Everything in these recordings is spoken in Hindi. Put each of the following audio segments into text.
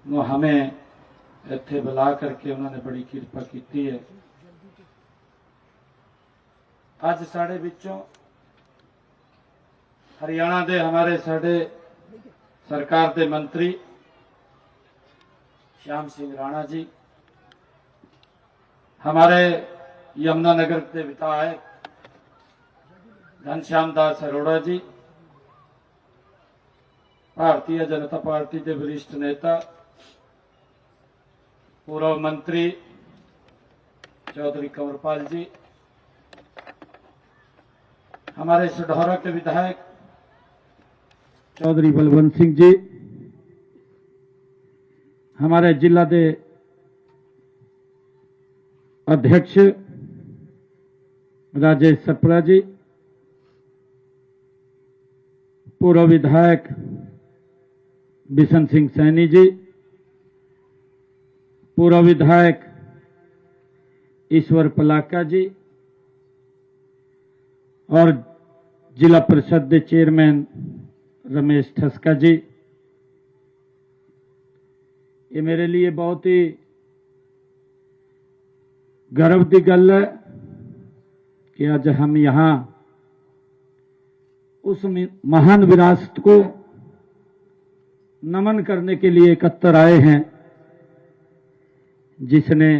ਨੂੰ हमें ਇੱਥੇ बुला करके उन्होंने बड़ी किरपा की है। ਅੱਜ ਸਾਡੇ ਵਿੱਚੋਂ हरियाणा के हमारे साडे सरकार के मंत्री श्याम सिंह राणा जी, हमारे यमुनानगर के विधायक घनश्याम दास अरोड़ा जी, भारतीय जनता पार्टी के वरिष्ठ नेता पूर्व मंत्री चौधरी कंवरपाल जी, हमारे सढौरा के विधायक चौधरी बलवंत सिंह जी, हमारे जिला के अध्यक्ष राजेश सप्रा जी, पूर्व विधायक बिशन सिंह सैनी जी, पूर्व विधायक ईश्वर पलाका जी और जिला परिषद के चेयरमैन रमेश ठस्का जी। ये मेरे लिए बहुत ही गर्व की गल है कि आज हम यहाँ उस महान विरासत को नमन करने के लिए एकत्र आए हैं, जिसने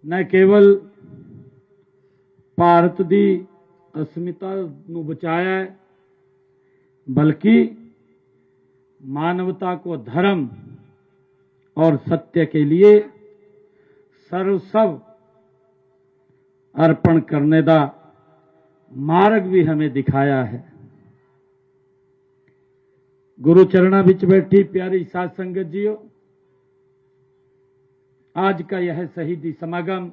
न केवल भारत की अस्मिता को बचाया है, बल्कि मानवता को धर्म और सत्य के लिए सर्वस्व अर्पण करने का मार्ग भी हमें दिखाया है। गुरु चरणा विच बैठी प्यारी साध संगत जीओ, आज का यह शहीदी समागम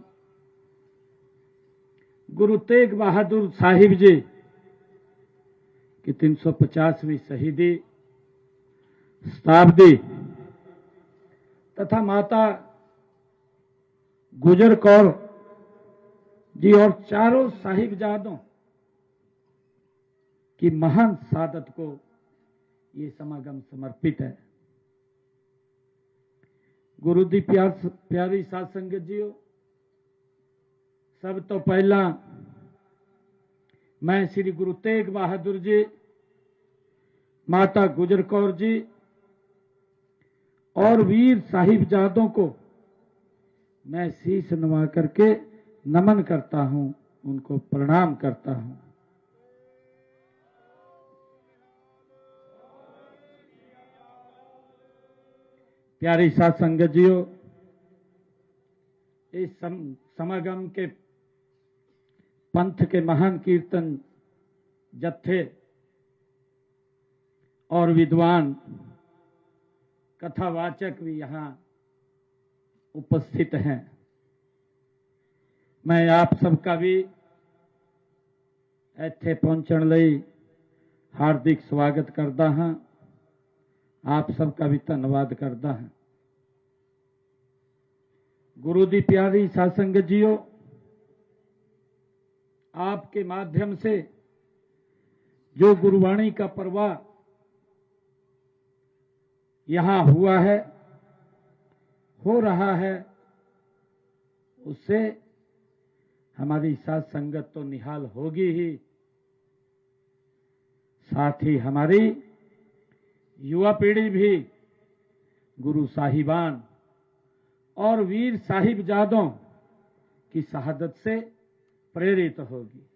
गुरु तेग बहादुर साहिब जी की 350वीं शहीदी शताब्दी तथा माता गुजर कौर जी और चारों साहिबजादों की महान शहादत को ये समागम समर्पित है। गुरु दी प्यारी साध संगत जीओ, सब तो पहला मैं श्री गुरु तेग बहादुर जी, माता गुजर कौर जी और वीर साहिबजादों को मैं शीश नवा करके नमन करता हूं, उनको प्रणाम करता हूं। प्यारी साध संगत जीओ, इस समागम के पंथ के महान कीर्तन जत्थे और विद्वान कथावाचक भी यहाँ उपस्थित हैं। मैं आप सबका भी इत्थे पहुंचने लई हार्दिक स्वागत करता हाँ, आप सबका भी धन्यवाद करता है। गुरु दी प्यारी साध संगत जीओ, आपके माध्यम से जो गुरुवाणी का प्रवाह यहां हुआ है, हो रहा है, उससे हमारी साध संगत तो निहाल होगी ही, साथ ही हमारी युवा पीढ़ी भी गुरु साहिबान और वीर साहिबजादों की शहादत से प्रेरित होगी।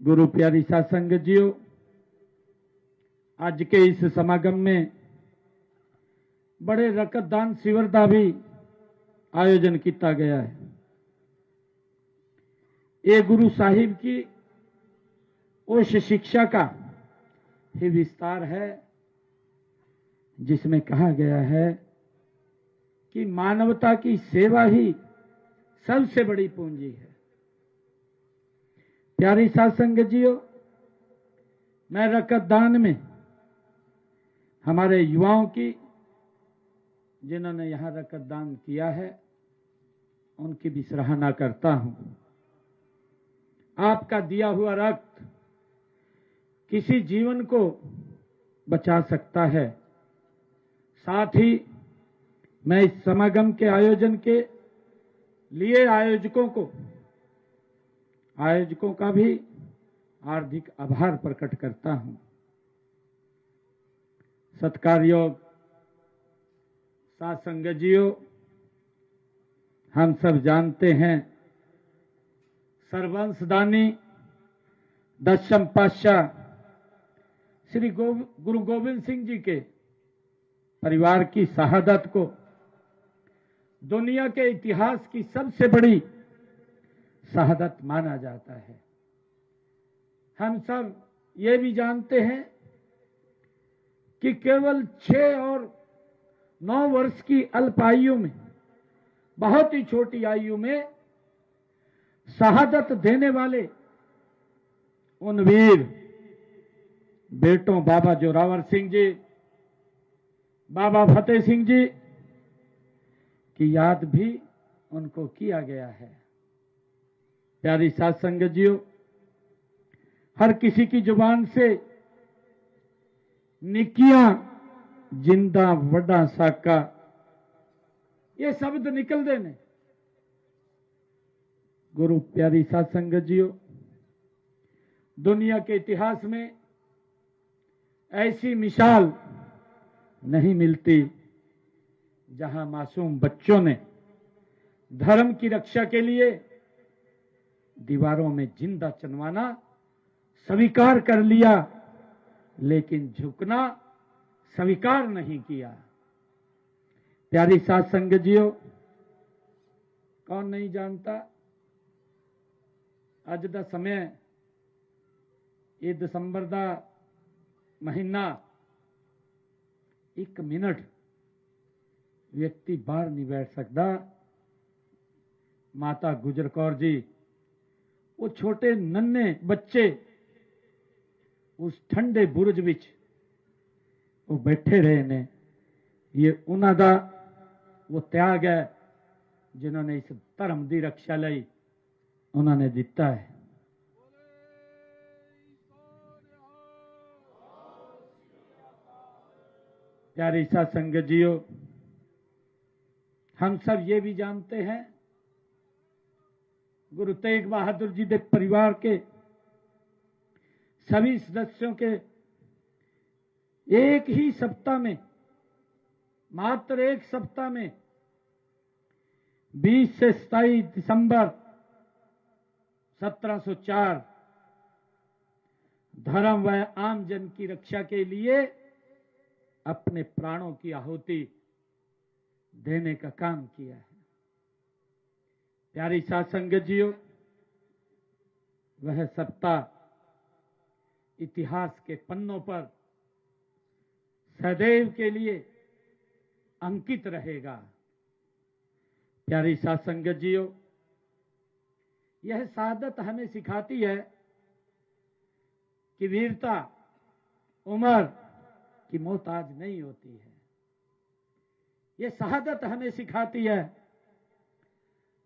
गुरु प्यारी साध संगत जीओ, आज के इस समागम में बड़े रक्तदान शिविर का भी आयोजन किया गया है। ये गुरु साहिब की उस शिक्षा का ही विस्तार है जिसमें कहा गया है कि मानवता की सेवा ही सबसे बड़ी पूंजी है। प्यारी साध संगत जीओ, मैं रक्तदान में हमारे युवाओं की, जिन्होंने यहां रक्तदान किया है, उनकी भी सराहना करता हूं। आपका दिया हुआ रक्त किसी जीवन को बचा सकता है। साथ ही मैं इस समागम के आयोजन के लिए आयोजकों का भी हार्दिक आभार प्रकट करता हूं। सत्कार योग साथ संगतियों, हम सब जानते हैं सर्वंशदानी दशम पातशाह श्री गुरु गोविंद सिंह जी के परिवार की शहादत को दुनिया के इतिहास की सबसे बड़ी शहादत माना जाता है। हम सब ये भी जानते हैं कि केवल 6 और 9 वर्ष की अल्प आयु में, बहुत ही छोटी आयु में शहादत देने वाले उन वीर बेटों बाबा जोरावर सिंह जी, बाबा फतेह सिंह जी की याद भी उनको किया गया है। प्यारी साथ संगतियों, हर किसी की जुबान से निकिया जिंदा वड्डा साका ये शब्द निकल देने। गुरु प्यारी साथ संगतियों, दुनिया के इतिहास में ऐसी मिसाल नहीं मिलती जहां मासूम बच्चों ने धर्म की रक्षा के लिए दीवारों में जिंदा चनवाना स्वीकार कर लिया, लेकिन झुकना स्वीकार नहीं किया। प्यारी साथ संगतियों, कौन नहीं जानता अज दा समय ये दिसंबर दा महीना 1 मिनट व्यक्ति बाहर नहीं बैठ सकता। माता गुजर कौर जी, वो छोटे नन्हे बच्चे उस ठंडे बुर्ज विच वो बैठे रहे ने। ये उन्हां दा वो त्याग है जिन्होंने इस धर्म की रक्षा लई उन्होंने दिता है। प्यारी साथ संगतियों, हम सब ये भी जानते हैं गुरु तेग बहादुर जी के परिवार के सभी सदस्यों के एक ही सप्ताह में, मात्र एक सप्ताह में 20 से 27 दिसंबर 1704 धर्म व आम जन की रक्षा के लिए अपने प्राणों की आहुति देने का काम किया है। प्यारी साथ संगतियों, वह सप्ताह इतिहास के पन्नों पर सदैव के लिए अंकित रहेगा। प्यारी साथ संगतियों, यह शहादत हमें सिखाती है कि वीरता उम्र की मोहताज नहीं होती है। यह शहादत हमें सिखाती है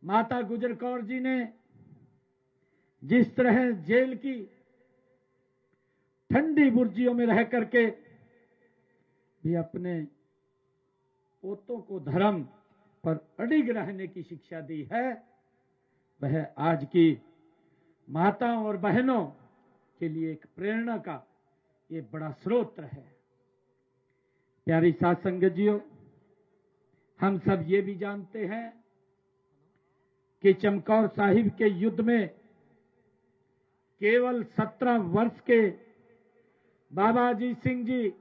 माता गुजर कौर जी ने जिस तरह जेल की ठंडी बुर्जियों में रह करके भी अपने पोतों को धर्म पर अडिग रहने की शिक्षा दी है, वह आज की माताओं और बहनों के लिए एक प्रेरणा का ये बड़ा स्रोत है। प्यारी साथ संगतियों, हम सब ये भी जानते हैं कि चमकौर साहिब के युद्ध में केवल 17 वर्ष के बाबा अजीत सिंह जी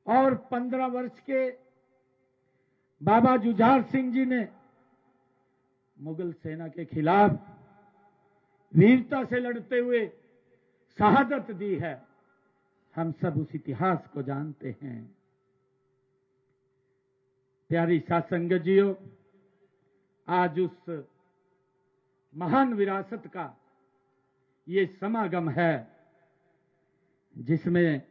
और 15 वर्ष के बाबा जुझार सिंह जी ने मुगल सेना के खिलाफ वीरता से लड़ते हुए शहादत दी है। हम सब उस इतिहास को जानते हैं। प्यारी साथ संगतियों, आज उस महान विरासत का ये समागम है जिसमें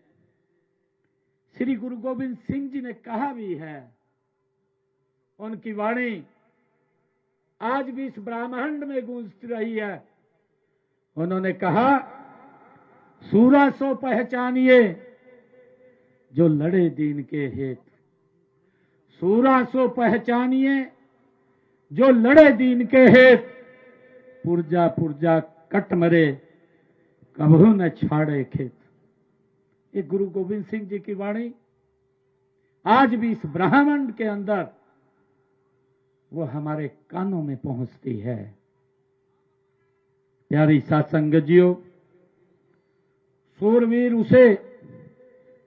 श्री गुरु गोविंद सिंह जी ने कहा भी है, उनकी वाणी आज भी इस ब्रह्मांड में गूंजती रही है। उन्होंने कहा, सूरा सो पहचानिए जो लड़े दीन के हेत, सूरा सो पहचानिए जो लड़े दीन के हेत, पुरजा पुरजा कट मरे कबहू न छाड़े खेत। ये गुरु गोविंद सिंह जी की वाणी आज भी इस ब्रह्मांड के अंदर वो हमारे कानों में पहुंचती है। प्यारी साथ संगतियों, सूरवीर उसे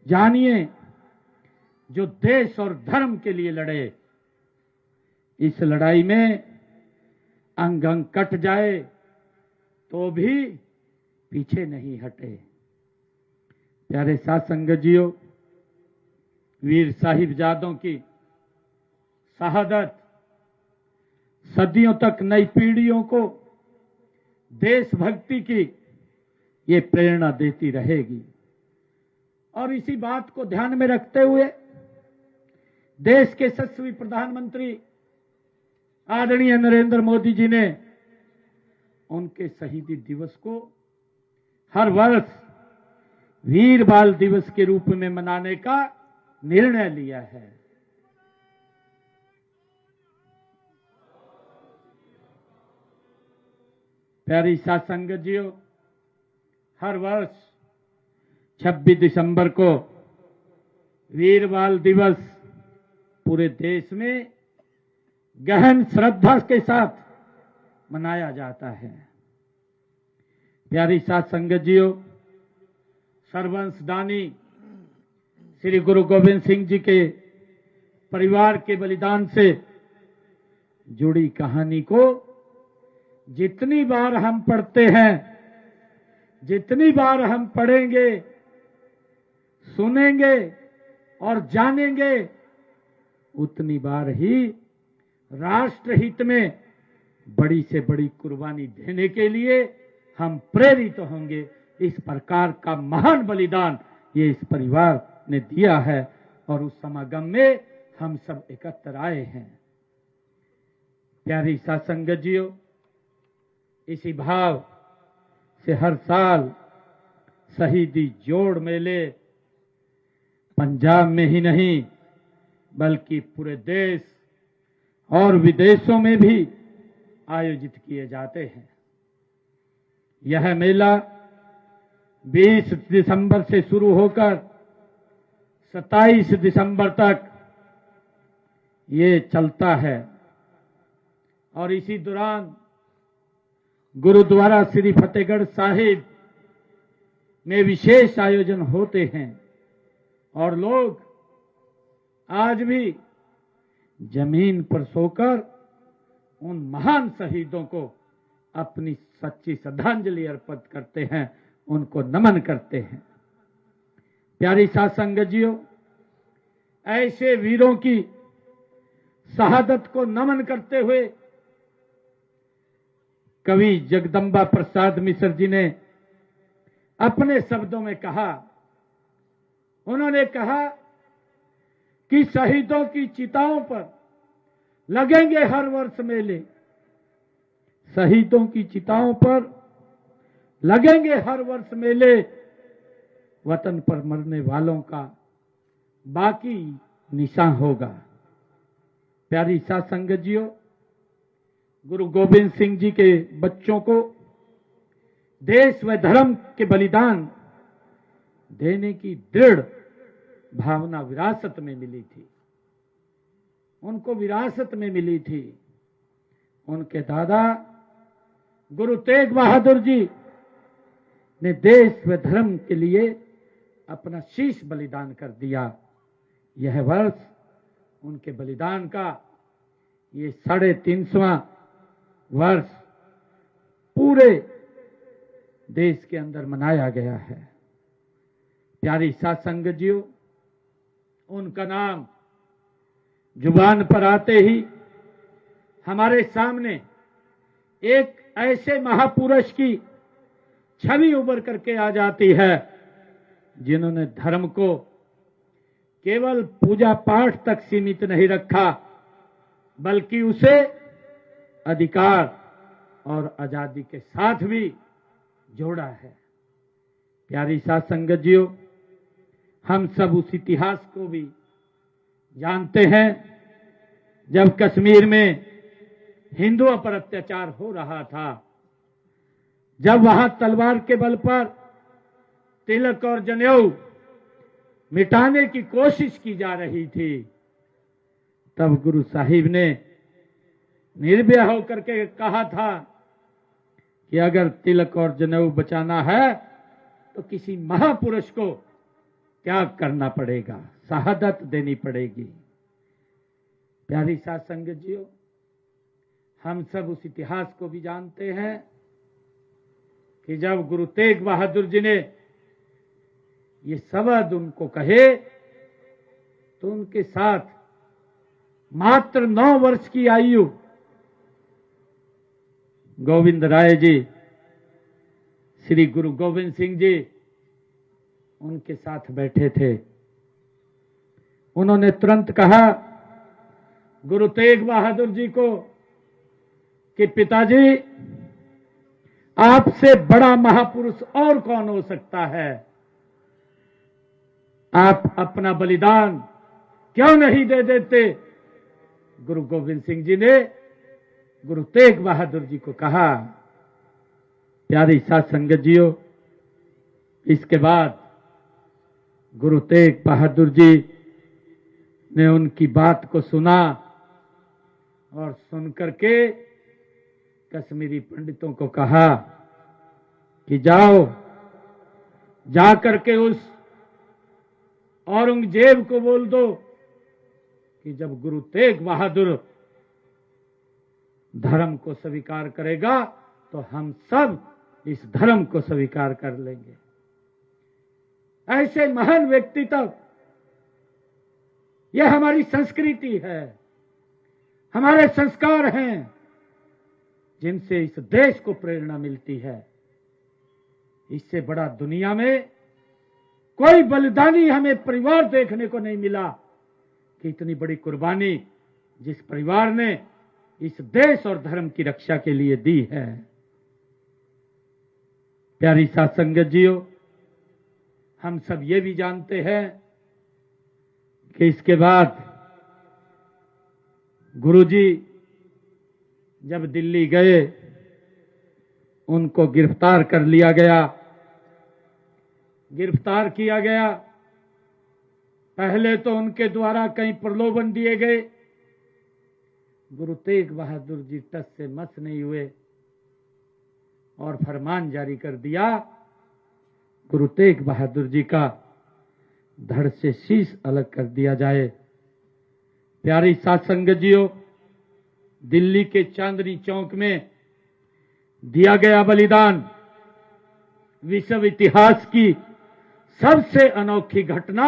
जानिए जो देश और धर्म के लिए लड़े, इस लड़ाई में अंग अंग कट जाए तो भी पीछे नहीं हटे। प्यारे साथ संगतियों, वीर साहिबजादों की शहादत सदियों तक नई पीढ़ियों को देशभक्ति की ये प्रेरणा देती रहेगी। और इसी बात को ध्यान में रखते हुए देश के यशस्वी प्रधानमंत्री आदरणीय नरेंद्र मोदी जी ने उनके शहीदी दिवस को हर वर्ष वीर बाल दिवस के रूप में मनाने का निर्णय लिया है। प्यारी साथ संगतियों, हर वर्ष 26 दिसंबर को वीर बाल दिवस पूरे देश में गहन श्रद्धा के साथ मनाया जाता है। प्यारी साथ संगतियों, सर्वंशदानी श्री गुरु गोविंद सिंह जी के परिवार के बलिदान से जुड़ी कहानी को जितनी बार हम पढ़ते हैं, जितनी बार हम पढ़ेंगे, सुनेंगे और जानेंगे, उतनी बार ही राष्ट्रहित में बड़ी से बड़ी कुर्बानी देने के लिए हम प्रेरित होंगे। इस प्रकार का महान बलिदान ये इस परिवार ने दिया है और उस समागम में हम सब एकत्र आए हैं। प्यारी साथ संगतियों, इसी भाव से हर साल शहीदी जोड़ मेले पंजाब में ही नहीं बल्कि पूरे देश और विदेशों में भी आयोजित किए जाते हैं। यह मेला 20 दिसंबर से शुरू होकर 27 दिसंबर तक ये चलता है और इसी दौरान गुरुद्वारा श्री फतेहगढ़ साहिब में विशेष आयोजन होते हैं और लोग आज भी जमीन पर सोकर उन महान शहीदों को अपनी सच्ची श्रद्धांजलि अर्पित करते हैं, उनको नमन करते हैं। प्यारी साथ संगतियों, ऐसे वीरों की शहादत को नमन करते हुए कवि जगदम्बा प्रसाद मिश्र जी ने अपने शब्दों में कहा, उन्होंने कहा कि शहीदों की चिताओं पर लगेंगे हर वर्ष मेले, शहीदों की चिताओं पर लगेंगे हर वर्ष मेले, वतन पर मरने वालों का बाकी निशान होगा। प्यारी साथ संगतियों, गुरु गोविंद सिंह जी के बच्चों को देश व धर्म के बलिदान देने की दृढ़ भावना विरासत में मिली थी, उनको विरासत में मिली थी। उनके दादा गुरु तेग बहादुर जी ने देश व धर्म के लिए अपना शीश बलिदान कर दिया। यह वर्ष उनके बलिदान का ये 350वां वर्ष पूरे देश के अंदर मनाया गया है। प्यारी साथ संगतियों, उनका नाम जुबान पर आते ही हमारे सामने एक ऐसे महापुरुष की छवि उभर करके आ जाती है जिन्होंने धर्म को केवल पूजा पाठ तक सीमित नहीं रखा बल्कि उसे अधिकार और आजादी के साथ भी जोड़ा है। प्यारी साध संगत जियो, हम सब उस इतिहास को भी जानते हैं जब कश्मीर में हिंदुओं पर अत्याचार हो रहा था, जब वहां तलवार के बल पर तिलक और जनेऊ मिटाने की कोशिश की जा रही थी, तब गुरु साहिब ने निर्भय होकर के कहा था कि अगर तिलक और जनेऊ बचाना है तो किसी महापुरुष को त्याग करना पड़ेगा, शहादत देनी पड़ेगी। प्यारी साध संगत जियो, हम सब उस इतिहास को भी जानते हैं कि जब गुरु तेग बहादुर जी ने ये शब्द उनको कहे तो उनके साथ मात्र 9 वर्ष की आयु गोविंद राय जी, श्री गुरु गोविंद सिंह जी उनके साथ बैठे थे। उन्होंने तुरंत कहा गुरु तेग बहादुर जी को कि पिताजी, आपसे बड़ा महापुरुष और कौन हो सकता है, आप अपना बलिदान क्यों नहीं दे देते। गुरु गोविंद सिंह जी ने गुरु तेग बहादुर जी को कहा। प्यारी साध संगत जियो, इसके बाद गुरु तेग बहादुर जी ने उनकी बात को सुना और सुनकर के कश्मीरी पंडितों को कहा कि जाओ, जाकर के उस औरंगजेब को बोल दो कि जब गुरु तेग बहादुर धर्म को स्वीकार करेगा तो हम सब इस धर्म को स्वीकार कर लेंगे। ऐसे महान व्यक्तित्व, यह हमारी संस्कृति है, हमारे संस्कार हैं, जिनसे इस देश को प्रेरणा मिलती है। इससे बड़ा दुनिया में कोई बलिदानी हमें परिवार देखने को नहीं मिला कि इतनी बड़ी कुर्बानी जिस परिवार ने इस देश और धर्म की रक्षा के लिए दी है। प्यारी साध संगत जियो, हम सब ये भी जानते हैं कि इसके बाद गुरुजी जब दिल्ली गए, उनको गिरफ्तार कर लिया गया, गिरफ्तार किया गया। पहले तो उनके द्वारा कई प्रलोभन दिए गए, गुरु तेग बहादुर जी टस से मस नहीं हुए और फरमान जारी कर दिया, गुरु तेग बहादुर जी का धड़ से शीश अलग कर दिया जाए। प्यारी साध संगत जियो, दिल्ली के चांदनी चौक में दिया गया बलिदान विश्व इतिहास की सबसे अनोखी घटना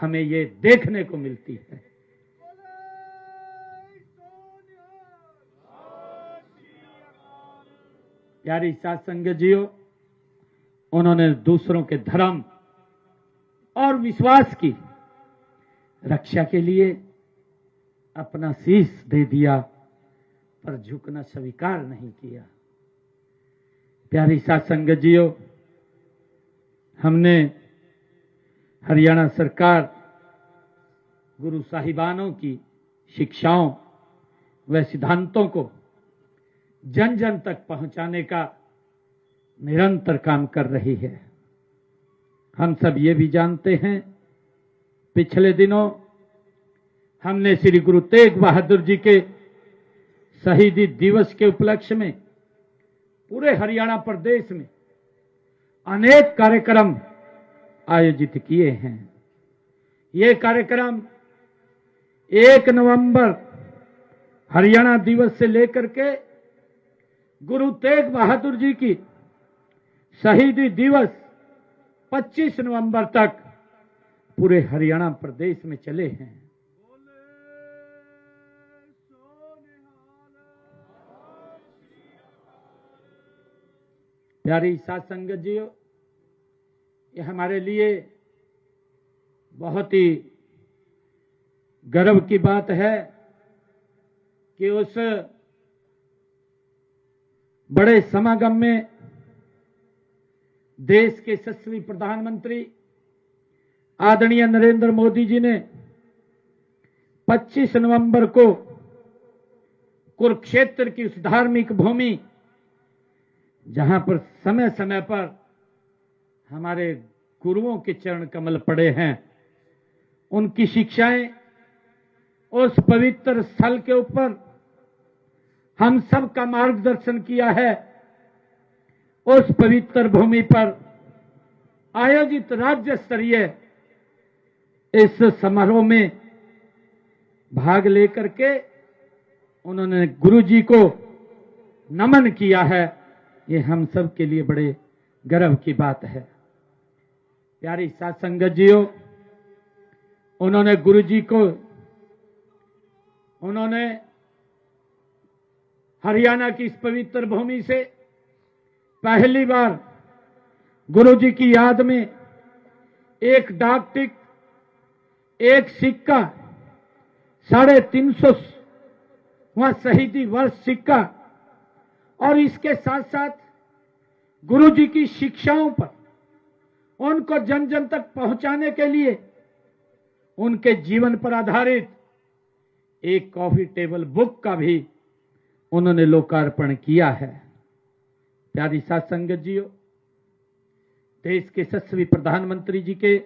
हमें ये देखने को मिलती है। प्यारी साध संगत जियो, उन्होंने दूसरों के धर्म और विश्वास की रक्षा के लिए अपना शीश दे दिया, पर झुकना स्वीकार नहीं किया। प्यारी साध संगत जियो, हमने हरियाणा सरकार गुरु साहिबानों की शिक्षाओं व सिद्धांतों को जन जन तक पहुंचाने का निरंतर काम कर रही है। हम सब ये भी जानते हैं, पिछले दिनों हमने श्री गुरु तेग बहादुर जी के शहीदी दिवस के उपलक्ष्य में पूरे हरियाणा प्रदेश में अनेक कार्यक्रम आयोजित किए हैं। ये कार्यक्रम 1 नवंबर हरियाणा दिवस से लेकर के गुरु तेग बहादुर जी की शहीदी दिवस 25 नवंबर तक पूरे हरियाणा प्रदेश में चले हैं। प्यारी साध संगत जियो, ये हमारे लिए बहुत ही गर्व की बात है कि उस बड़े समागम में देश के यशस्वी प्रधानमंत्री आदरणीय नरेंद्र मोदी जी ने 25 नवंबर को कुरुक्षेत्र की उस धार्मिक भूमि, जहां पर समय समय पर हमारे गुरुओं के चरण कमल पड़े हैं, उनकी शिक्षाएं, उस पवित्र स्थल के ऊपर हम सब का मार्गदर्शन किया है। उस पवित्र भूमि पर आयोजित राज्य स्तरीय इस समारोह में भाग लेकर के उन्होंने गुरु जी को नमन किया है। ये हम सब के लिए बड़े गर्व की बात है। प्यारी साध संगत जियो, उन्होंने गुरु जी को हरियाणा की इस पवित्र भूमि से पहली बार गुरु जी की याद में एक डाक टिकट, एक सिक्का, 350वां शहीदी वर्ष सिक्का और इसके साथ साथ गुरु जी की शिक्षाओं पर उनको जन जन तक पहुंचाने के लिए उनके जीवन पर आधारित एक कॉफी टेबल बुक का भी उन्होंने लोकार्पण किया है। प्यारी साध संगत जियो, देश के यशस्वी प्रधानमंत्री जी के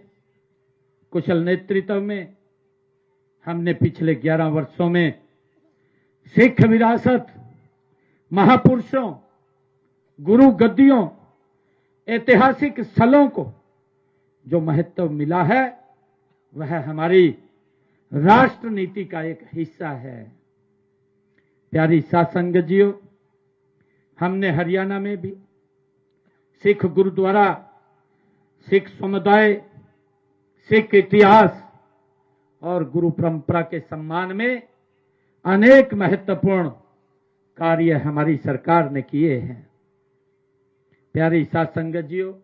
कुशल नेतृत्व में हमने पिछले 11 वर्षों में सिख विरासत, महापुरुषों, गुरु गद्दियों, ऐतिहासिक स्थलों को जो महत्व मिला है वह हमारी राष्ट्र नीति का एक हिस्सा है। प्यारी साध संगत जियो, हमने हरियाणा में भी सिख गुरुद्वारा, सिख समुदाय, सिख इतिहास और गुरु परंपरा के सम्मान में अनेक महत्वपूर्ण कार्य हमारी सरकार ने किए हैं। प्यारी साध संगत जियो,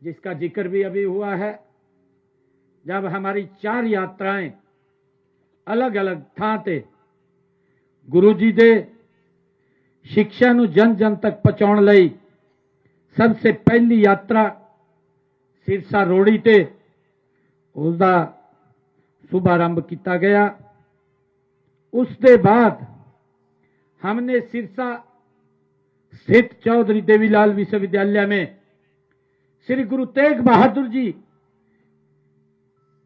जिसका जिक्र भी अभी हुआ है, जब हमारी 4 यात्राएं अलग अलग थां ते गुरु जी दे शिक्षा ਨੂੰ जन जन तक पहुंचाने ਲਈ सबसे पहली यात्रा सिरसा रोड़ी ते उसका शुभारंभ किया गया। उसके बाद हमने सिरसा स्थित चौधरी देवीलाल विश्वविद्यालय में श्री गुरु तेग बहादुर जी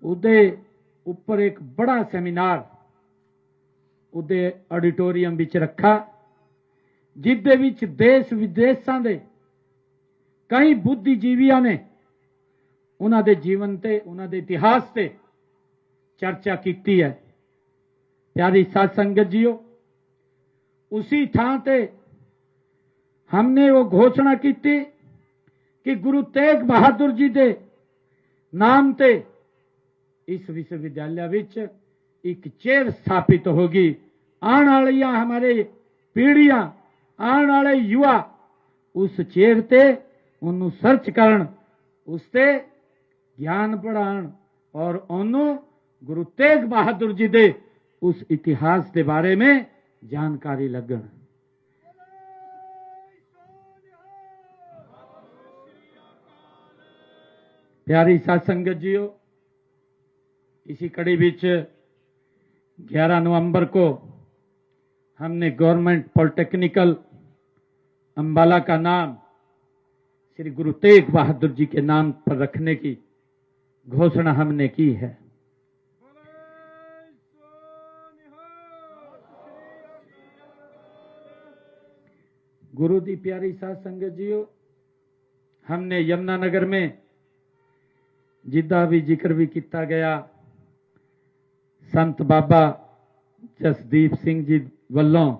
उदे ऊपर एक बड़ा सेमिनार उदे ऑडिटोरियम विच रखा, जिदे विच देश विदेशों के कई बुद्धिजीवियों ने उन्हां दे जीवन ते उन्हां दे इतिहास ते चर्चा की है। प्यारी साध संगत जियो, उसी थां ते हमने वो घोषणा की थी कि गुरु तेग बहादुर जी दे नाम ते इस विश्वविद्यालय विच एक चेयर स्थापित होगी। आने वाली हमारे पीढ़ियां, आने वाले युवा उस चेयर ते उन्होंने सर्च करन, उससे ज्ञान पढ़ान और उन्होंने गुरु तेग बहादुर जी दे उस इतिहास के बारे में जानकारी लगन। प्यारी साध संगत जियो, इसी कड़ी बीच 11 नवंबर को हमने गवर्नमेंट पॉलिटेक्निकल अंबाला का नाम श्री गुरु तेग बहादुर जी के नाम पर रखने की घोषणा हमने की है। गुरु दी प्यारी साध संगत जियो, हमने यमुनानगर में जिदा भी जिक्र भी किया गया, संत बाबा जसदीप सिंह जी वालों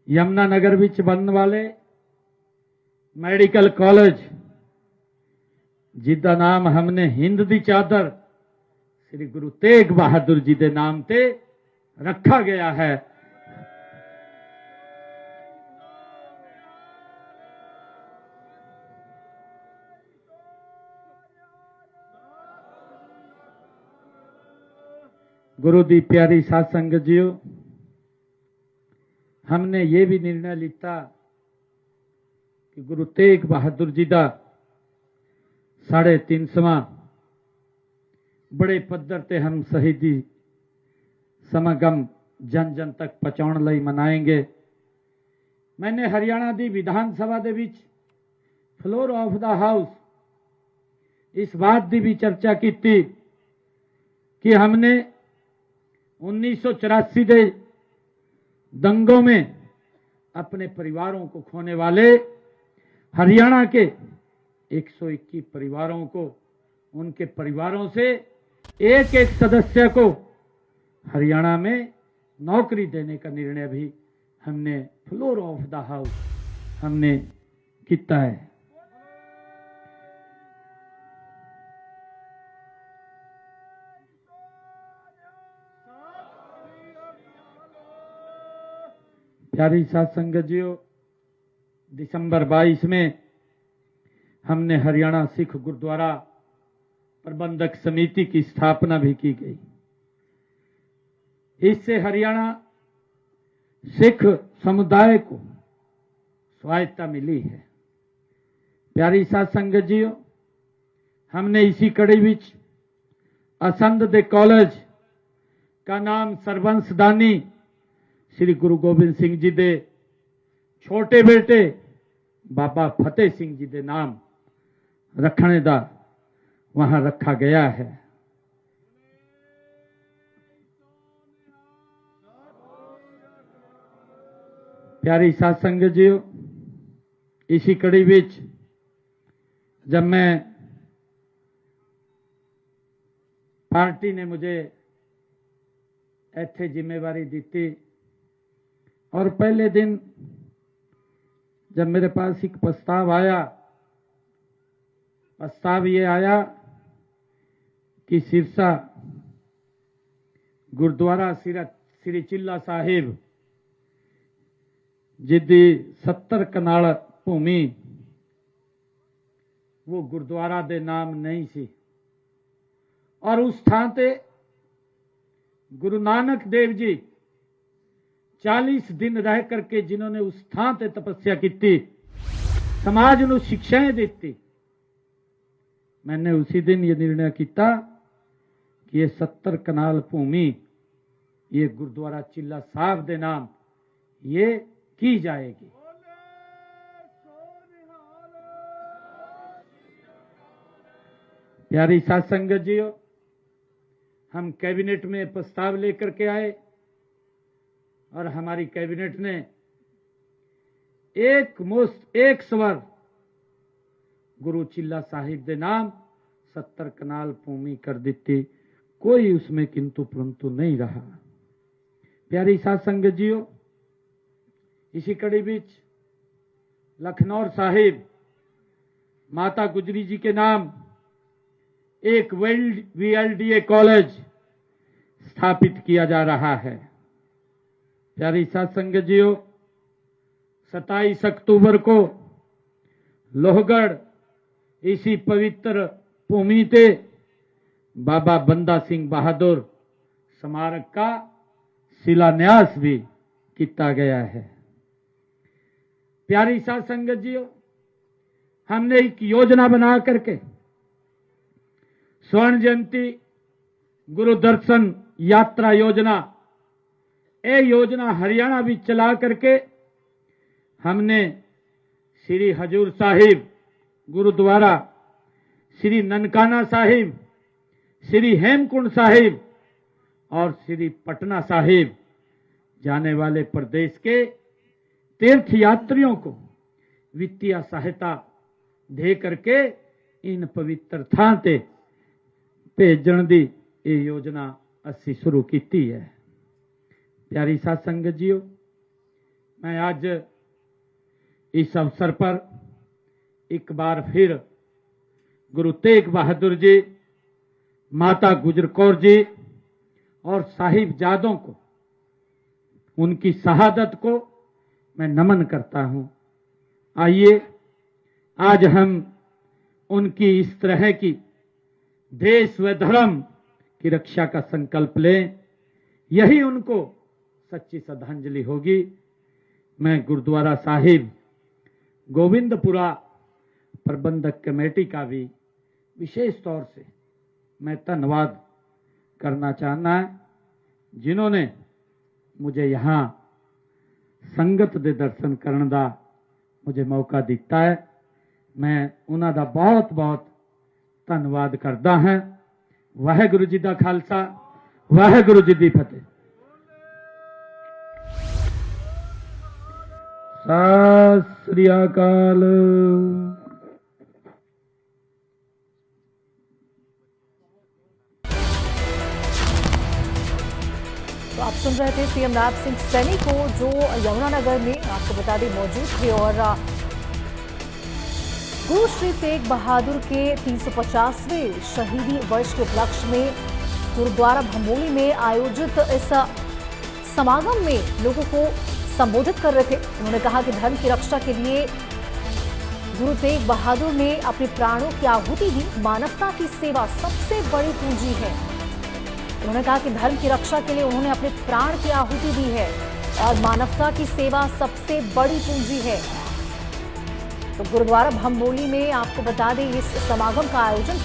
यमुनानगर विच बनने वाले मेडिकल कॉलेज, जिदा नाम हमने हिंद दी चादर श्री गुरु तेग बहादुर जी के नाम ते रखा गया है। गुरु दी प्यारी साध संगत जियो, हमने ये भी निर्णय लिया कि गुरु तेग बहादुर जी का 350वां बड़े पद्धर ते हम शहीदी समागम जन जन तक पहुंचाने लई मनाएंगे। मैंने हरियाणा दी विधान सभा दे विच फ्लोर ऑफ द हाउस इस बात की भी चर्चा की थी कि हमने 1984 के दंगों में अपने परिवारों को खोने वाले हरियाणा के 121 परिवारों को, उनके परिवारों से एक एक सदस्य को हरियाणा में नौकरी देने का निर्णय भी हमने फ्लोर ऑफ द हाउस हमने किया है। प्यारी साध संगत जियो, दिसंबर 22 में हमने हरियाणा सिख गुरुद्वारा प्रबंधक समिति की स्थापना भी की गई। इससे हरियाणा सिख समुदाय को स्वायत्ता मिली है। प्यारी साध संगत जियो, हमने इसी कड़ी विच असंध दे कॉलेज का नाम सरबंसदानी श्री गुरु गोबिंद सिंह जी दे छोटे बेटे बाबा फतेह सिंह जी दे नाम रखने दा वहां रखा गया है। प्यारी साध संगत जियो, इसी कड़ी विच जब मैं पार्टी ने मुझे ऐथे जिम्मेवारी दी थी और पहले दिन जब मेरे पास एक प्रस्ताव ये आया कि सिरसा गुरुद्वारा श्री चिल्ला साहिब जिदी 70 कनाल भूमि वो गुरुद्वारा दे नाम नहीं सी और उस थां ते गुरु नानक देव जी 40 दिन रह करके जिन्होंने उस थां ते तपस्या की, समाज नूं शिक्षाएं दी, मैंने उसी दिन ये निर्णय किया कि ये 70 कनाल भूमि ये गुरुद्वारा चिल्ला साहिब दे नाम ये की जाएगी। प्यारी साध संगत जियो, हम कैबिनेट में प्रस्ताव लेकर के आए और हमारी कैबिनेट ने एक स्वर गुरु चिल्ला साहिब दे नाम 70 कनाल भूमि कर दी, कोई उसमें किंतु परंतु नहीं रहा। प्यारी साध संगत जियो, इसी कड़ी बीच लखनौर साहिब माता गुजरी जी के नाम एक VLDA कॉलेज स्थापित किया जा रहा है। प्यारी साध संगत जियो, 27 अक्टूबर को लोहगढ़ इसी पवित्र भूमि ते बाबा बंदा सिंह बहादुर स्मारक का शिलान्यास भी किया गया है। प्यारी साध संगत जियो, हमने एक योजना बना करके स्वर्ण जयंती गुरु दर्शन यात्रा योजना, ये योजना हरियाणा भी चला करके हमने श्री हजूर साहिब गुरुद्वारा, श्री ननकाना साहिब, श्री हेमकुंड साहिब और श्री पटना साहिब जाने वाले प्रदेश के तीर्थ यात्रियों को वित्तीय सहायता दे करके इन पवित्र थां ते भेजण दी ये योजना असी शुरू की है। प्यारी साध संगत जियो, मैं आज इस अवसर पर एक बार फिर गुरु तेग बहादुर जी, माता गुजर कौर जी और साहिबजादों को, उनकी शहादत को मैं नमन करता हूं। आइए आज हम उनकी इस तरह की देश व धर्म की रक्षा का संकल्प लें, यही उनको सच्ची श्रद्धांजलि होगी। मैं गुरुद्वारा साहिब गोविंदपुरा प्रबंधक कमेटी का भी विशेष तौर से मैं धन्यवाद करना चाहना है, जिन्होंने मुझे यहाँ संगत दे दर्शन करने का मुझे मौका दिता है। मैं उन्हां दा बहुत बहुत धन्यवाद करता है। वाहेगुरु जी का खालसा, वाहेगुरु जी की फतेह। सत श्री अकाल। तो आप सुन रहे थे सीएम नायब सिंह सैनी को, जो यमुनानगर में आपको बता दें मौजूद थे और गुरु श्री तेग बहादुर के 350वें शहीदी वर्ष के उपलक्ष्य में गुरुद्वारा भमोली में आयोजित इस समागम में लोगों को संबोधित कर रहे थे। उन्होंने कहा कि धर्म की रक्षा के लिए गुरु तेग बहादुर ने अपने प्राणों की आहुति दी। मानवता की सेवा सबसे बड़ी पूंजी है। उन्होंने कहा कि धर्म की रक्षा के लिए उन्होंने अपने प्राण की आहुति दी है और मानवता की सेवा सबसे बड़ी पूंजी है। तो गुरुद्वारा भमोली में आपको बता दें इस समागम का आयोजन किया